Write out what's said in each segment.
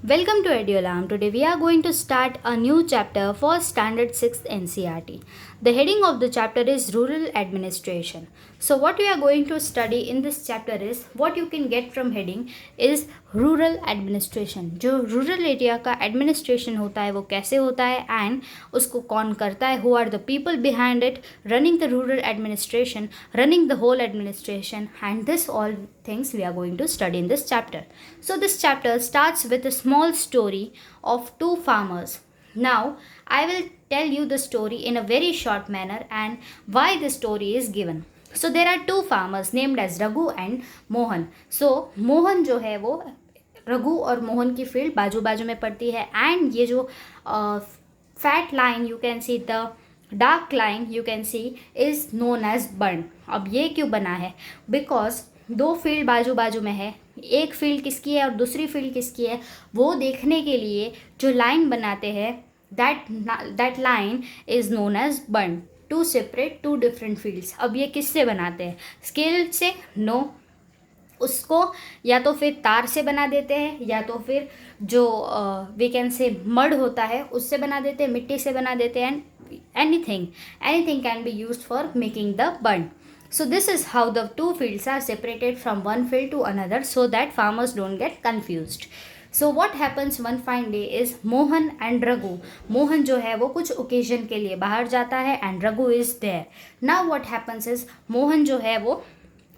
Welcome to Ediolam. Today we are going to start a new chapter for Standard 6th NCERT. The heading of the chapter is Rural Administration. So what we are going to study in this chapter is, what you can get from heading is Rural Administration. जो rural area का administration होता है वो कैसे होता है and उसको कौन करता है, who are the people behind it, running the rural administration, running the whole administration, and this all things we are going to study in this chapter. So this chapter starts with a small story of two farmers. Now I will tell you the story in a very short manner and why the story is given. So there are two farmers named as Raghu and Mohan. So Mohan जो है वो रघु और मोहन की field बाजू बाजू में पड़ती है एंड ये जो fat line you can see the dark line you can see is known as berm. अब ये क्यों बना है? बिकॉज दो फील्ड बाजू बाजू में है, एक फील्ड किसकी है और दूसरी फील्ड किसकी है वो देखने के लिए जो लाइन बनाते हैं that line is known as berm to separate two different fields. अब ये किससे बनाते हैं? स्केल से? नो. उसको या तो फिर तार से बना देते हैं या तो फिर जो वी कैन से मड होता है उससे बना देते हैं, मिट्टी से बना देते हैं. Anything can be used for making the burn. So this is how the two fields are separated from one field to another so that farmers don't get confused. So what happens one fine day is Mohan and Raghu. Mohan जो है वो कुछ occasion के लिए बाहर जाता है and Raghu is there. Now what happens is Mohan जो है वो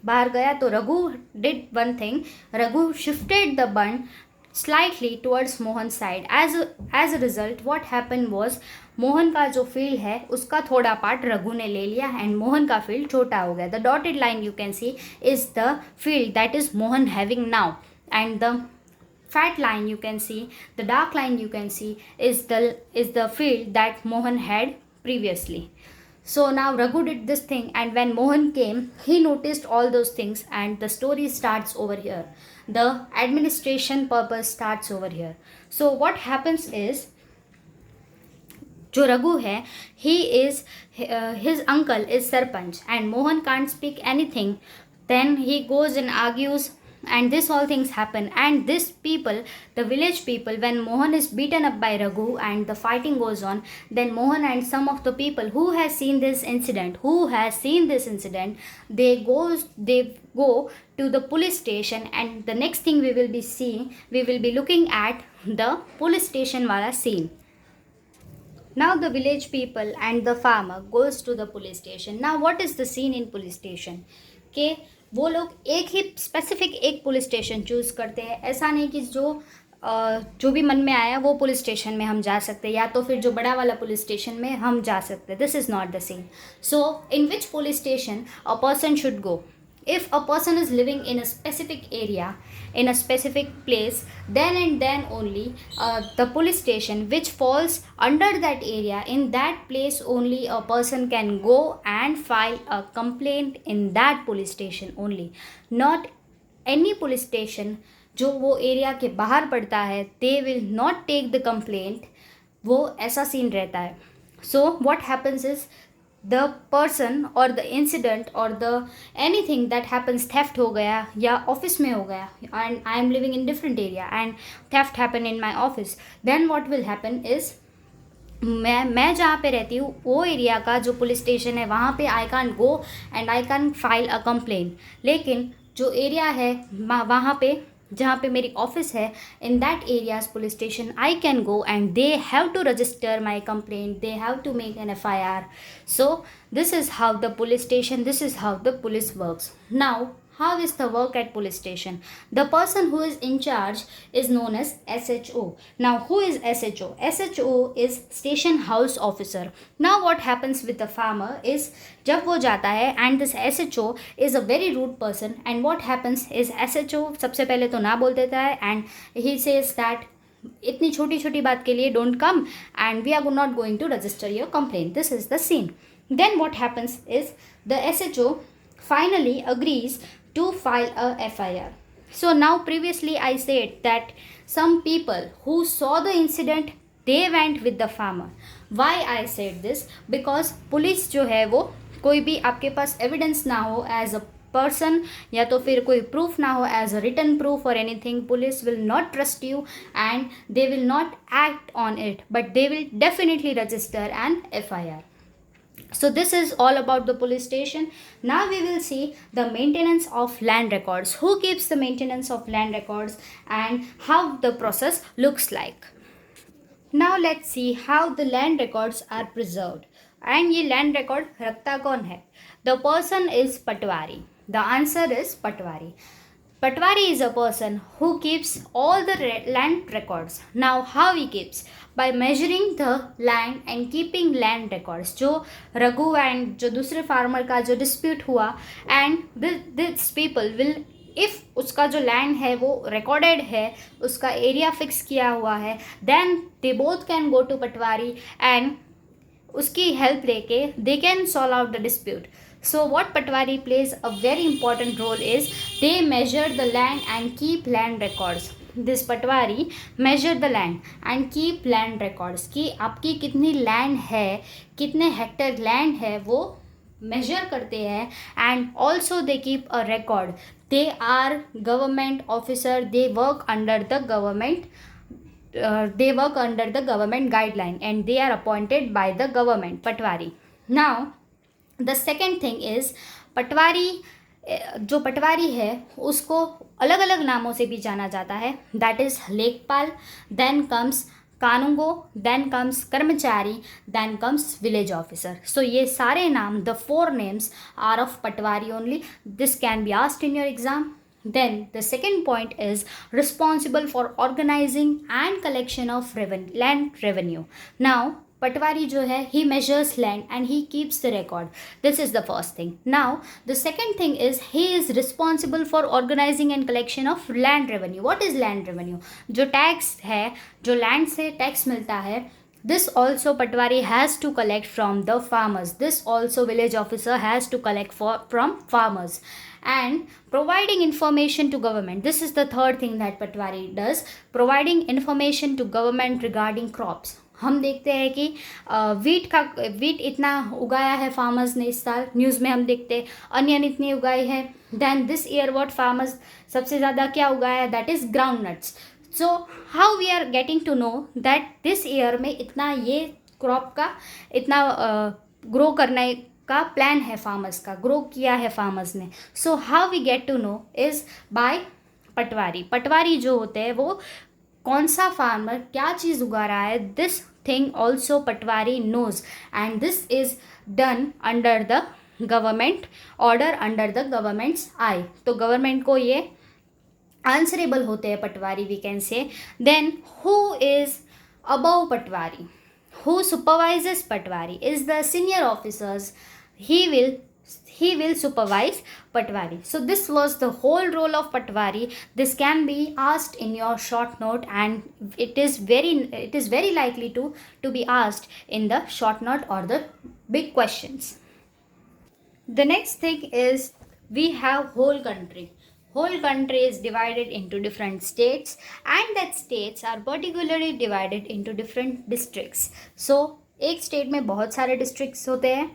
बाहर गया तो Raghu did one thing. Raghu shifted the bun slightly towards Mohan's side. As a result what happened was Mohan का जो फील्ड है उसका थोड़ा पार्ट रघु ने ले लिया एंड मोहन का फील्ड छोटा हो गया. The dotted line you can C is the field that is Mohan having now and the fat line you can see, the dark line you can see is the field that Mohan had previously. So now Raghu did this thing and when Mohan came he noticed all those things and the story starts over here. The administration purpose starts over here. So what happens is जो रघु है he is his uncle is sarpanch and Mohan can't speak anything. Then he goes and argues and this all things happen and this people, the village people, when Mohan is beaten up by Raghu and the fighting goes on, then Mohan and some of the people who has seen this incident, they go to the police station and the next thing we will be looking at the police station wala scene. Now the village people and the farmer goes to the police station. Now what is the scene in police station? कि वो लोग एक ही specific एक police station choose करते हैं. ऐसा नहीं कि जो भी मन में आया वो पुलिस स्टेशन में हम जा सकते हैं या तो फिर जो बड़ा वाला पुलिस स्टेशन में हम जा सकते हैं. This is not the scene. So in which police station a person should go? If a person is living in a specific area, in a specific place, then and then only the police station which falls under that area, in that place only a person can go and file a complaint in that police station only. Not any police station जो वो area के बाहर पड़ता है, they will not take the complaint. वो ऐसा scene रहता है. So what happens is the person or the incident or the anything that happens, theft हो गया या ऑफिस में हो गया and I am living in different area and theft happen in my office, then what will happen is मैं जहाँ पे रहती हूँ वो एरिया का जो पुलिस स्टेशन है वहाँ पे आई can go and I can file a complaint. लेकिन जो एरिया है वहाँ पे जहाँ पे मेरी ऑफिस है, in that area's police station I can go and they have to register my complaint, they have to make an FIR. So this is how the police station, this is how the police works. Now how is the work at police station? The person who is in charge is known as SHO. Now who is SHO? SHO is station house officer. Now what happens with the farmer is जब वो जाता है and this SHO is a very rude person and what happens is SHO सबसे पहले तो ना बोल देता है and he says that इतनी छोटी छोटी बात के लिए don't come and we are not going to register your complaint. This is the scene. Then what happens is the SHO finally agrees to file a FIR. So now previously I said that some people who saw the incident they went with the farmer. Why I said this? Because police जो है वो कोई भी आपके पास evidence ना हो as a person या तो फिर कोई प्रूफ ना हो एज अ रिटन प्रूफ और anything, police will not trust you and they will not act on it, but they will definitely register an FIR. So this is all about the police station. Now we will see the maintenance of land records. Who keeps the maintenance of land records and how the process looks like. Now let's see how the land records are preserved. And ये land record रखता कौन है? The person is Patwari. The answer is Patwari. Patwari is a person who keeps all the land records. Now how he keeps? By measuring the land and keeping land records. जो Raghu and जो दूसरे farmer का जो dispute हुआ and this people will, if उसका जो land है वो recorded है, उसका area fix किया हुआ है, then they both can go to Patwari and उसकी help लेके they can solve out the dispute. So what Patwari plays a very important role is they measure the land and keep land records. This Patwari measure the land and keep land records कि आपकी कितनी land है, कितने hectare land है वो measure करते हैं and also they keep a record. They are government officer, they work under the government guideline and they are appointed by the government, Patwari. Now the second thing is patwari, जो पटवारी है उसको अलग अलग नामों से भी जाना जाता है. That is lekhpal, then comes kanungo, then comes karmachari, then comes village officer. So ये सारे नाम, the 4 names are of patwari only. This can be asked in your exam. Then the second point is responsible for organizing and collection of land revenue. Now Patwari जो है he measures land and he keeps the record. This is the first thing. Now the second thing is he is responsible for organizing and collection of land revenue. What is land revenue? जो tax है, जो land से tax मिलता है, this also Patwari has to collect from the farmers. This also village officer has to collect from farmers. And providing information to government. This is the third thing that Patwari does. Providing information to government regarding crops. हम देखते हैं कि wheat इतना उगाया है farmers ने इस साल, न्यूज़ में हम देखते हैं अनियन इतनी उगाई है. Then this year what farmers सबसे ज़्यादा क्या उगाया है? That is groundnuts. So how we are getting to know that this year में इतना ये क्रॉप का इतना ग्रो करने का प्लान है, फार्मर्स का ग्रो किया है फार्मर्स ने. So how we get to know is by patwari. Patwari जो होते हैं वो कौन सा फार्मर क्या चीज़ उगा रहा है, this thing also patwari knows and this is done under the government order, under the government's eye. तो गवर्नमेंट को ये आंसरेबल होते हैं patwari, we can say. Then who is above patwari, who supervises Patwari is the senior officers. He will supervise Patwari. So this was the whole role of Patwari. This can be asked in your short note and it is very likely to be asked in the short note or the big questions. The next thing is we have whole country. Whole country is divided into different states and that states are particularly divided into different districts. So एक state में बहुत सारे districts होते हैं.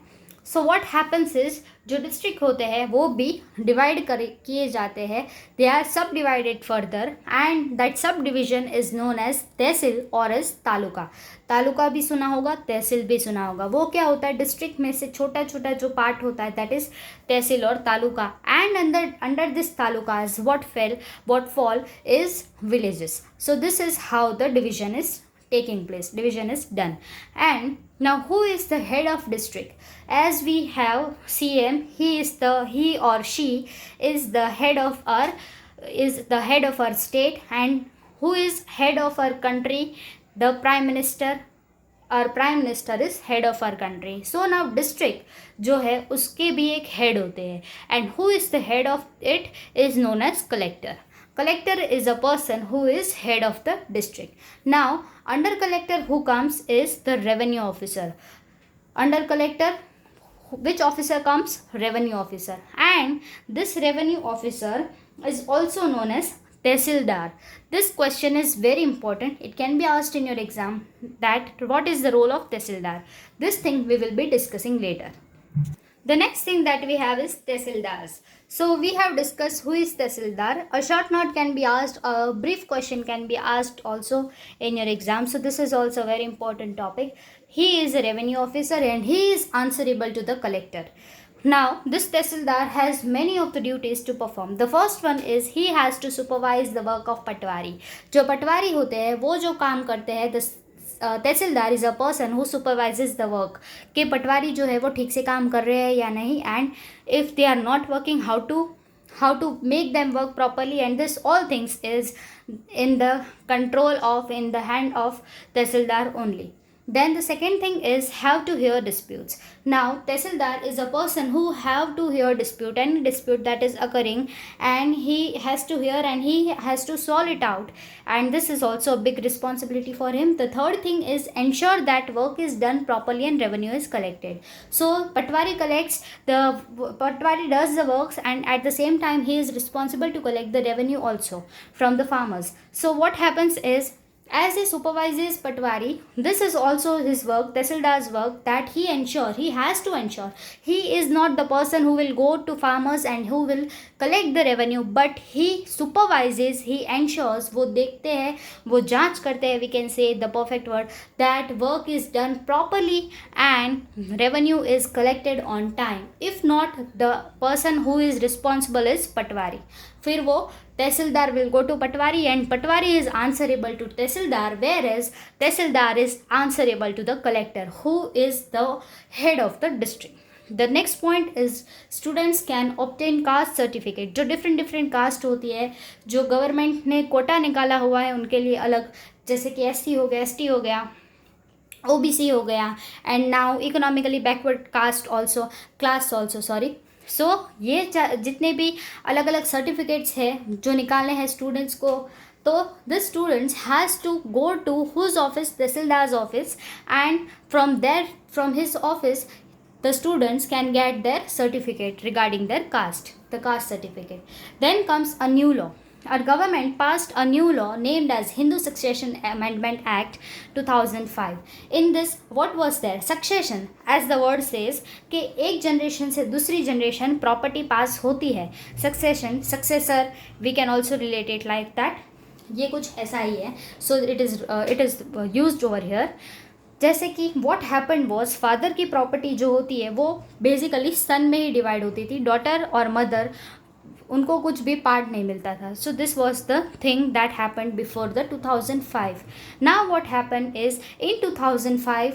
So what happens is जो district होते हैं वो भी डिवाइड किए जाते हैं. They are subdivided further and that subdivision is known as tehsil और एज तालुका. तालुका भी सुना होगा, तहसील भी सुना होगा. वो क्या होता है? डिस्ट्रिक्ट में से छोटा छोटा जो पार्ट होता है दैट इज तहसील और taluka. And under this taluka is what fall is villages. So this is how the division is taking place, division is done. And now who is the head of district? As we have CM, he or she is the head of our state. And who is head of our country? The prime minister. Our prime minister is head of our country. So now district जो है उसके भी एक head होते हैं and who is the head of it is known as collector. Collector is a person who is head of the district. Now under collector who comes is the revenue officer. Under collector which officer comes? Revenue officer. And this revenue officer is also known as TEHSILDAR. This question is very important. It can be asked in your exam that what is the role of TEHSILDAR. This thing we will be discussing later. The next thing that we have is tehsildars. So we have discussed who is tehsildar. A short note can be asked, a brief question can be asked also in your exam. So this is also a very important topic. He is a revenue officer and he is answerable to the collector. Now, this tehsildar has many of the duties to perform. The first one is he has to supervise the work of patwari. जो पटवारी होते हैं वो जो काम करते हैं, tehsildar is a person who supervises the work कि पटवारी जो है वो ठीक से काम कर रहे हैं या नहीं, and if they are not working how to make them work properly, and this all things is in the control of, in the hand of tehsildar only. Then the second thing is have to hear disputes. Now tehsildar is a person who have to hear any dispute that is occurring, and he has to hear and he has to solve it out, and this is also a big responsibility for him. The third thing is ensure that work is done properly and revenue is collected. So patwari does the works, and at the same time he is responsible to collect the revenue also from the farmers. So what happens is, as he supervises patwari, this is also his work, tehsildar's work, that he has to ensure. He is not the person who will go to farmers and who will collect the revenue, but he supervises, he ensures, वो देखते हैं, वो जांच करते हैं, we can say the perfect word, that work is done properly and revenue is collected on time. If not, the person who is responsible is patwari. फिर वो tehsildar will go to patwari and patwari is answerable to tehsildar, whereas tehsildar is answerable to the collector who is the head of the district. The next point is students can obtain caste certificate. जो different caste होती है, जो government ने कोटा निकाला हुआ है उनके लिए अलग, जैसे कि SC हो गया, ST हो गया, OBC हो गया, and now economically backward caste also, class also, sorry. सो ये जितने भी अलग अलग सर्टिफिकेट्स हैं जो निकालने हैं स्टूडेंट्स को, तो this students has to go to whose office, tehsildar's office, and from his office the students can get their certificate regarding their caste, the caste certificate. Then comes a new law. Our government passed a new law named as Hindu Succession Amendment Act 2005. In this, what was there? Succession, as the word says, कि एक generation से दूसरी generation property पास होती है. Succession, successor, we can also relate it like that. ये कुछ ऐसा ही है. So it is used over here. जैसे कि व्हाट हैपन वॉज, फादर की प्रॉपर्टी जो होती है वो बेसिकली सन में ही डिवाइड होती थी, डॉटर और मदर उनको कुछ भी पार्ट नहीं मिलता था. So this was the thing that happen before the 2005. Now what happen is in 2005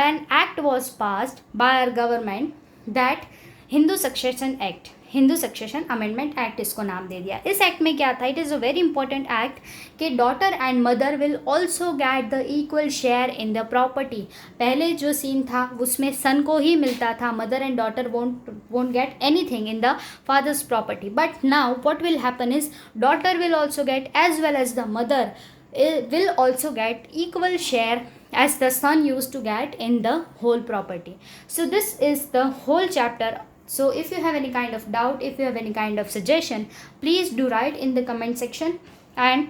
an act was passed by our government, that Hindu succession act, Hindu succession amendment act इसको नाम दे दिया. इस एक्ट में क्या था? It is a very important act कि daughter and mother will also get the equal share in the property. पहले जो सीन था उसमें सन को ही मिलता था, mother and daughter won't get anything in the father's property. But now what will happen is daughter will also get, as well as the mother will also get equal share as the son used to get in the whole property. So this is the whole chapter. So if you have any kind of doubt, if you have any kind of suggestion, please do write in the comment section. And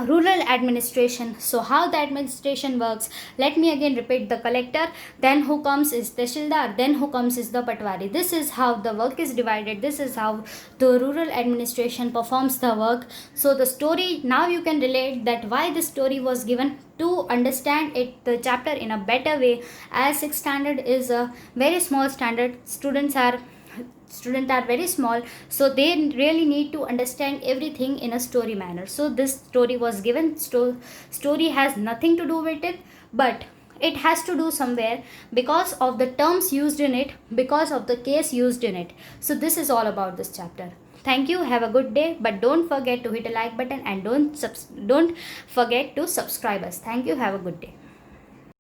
rural administration, so how the administration works, let me again repeat: the collector, then who comes is tehsildar, then who comes is the patwari. This is how the work is divided, this is how the rural administration performs the work. So the story, now you can relate that why this story was given, to understand it, the chapter, in a better way, as 6th standard is a very small standard. Students are very small, so they really need to understand everything in a story manner. So this story was given. Story has nothing to do with it, but it has to do somewhere because of the terms used in it, because of the case used in it. So this is all about this chapter. Thank you, have a good day, but don't forget to hit a like button and don't forget to subscribe us. Thank you, have a good day.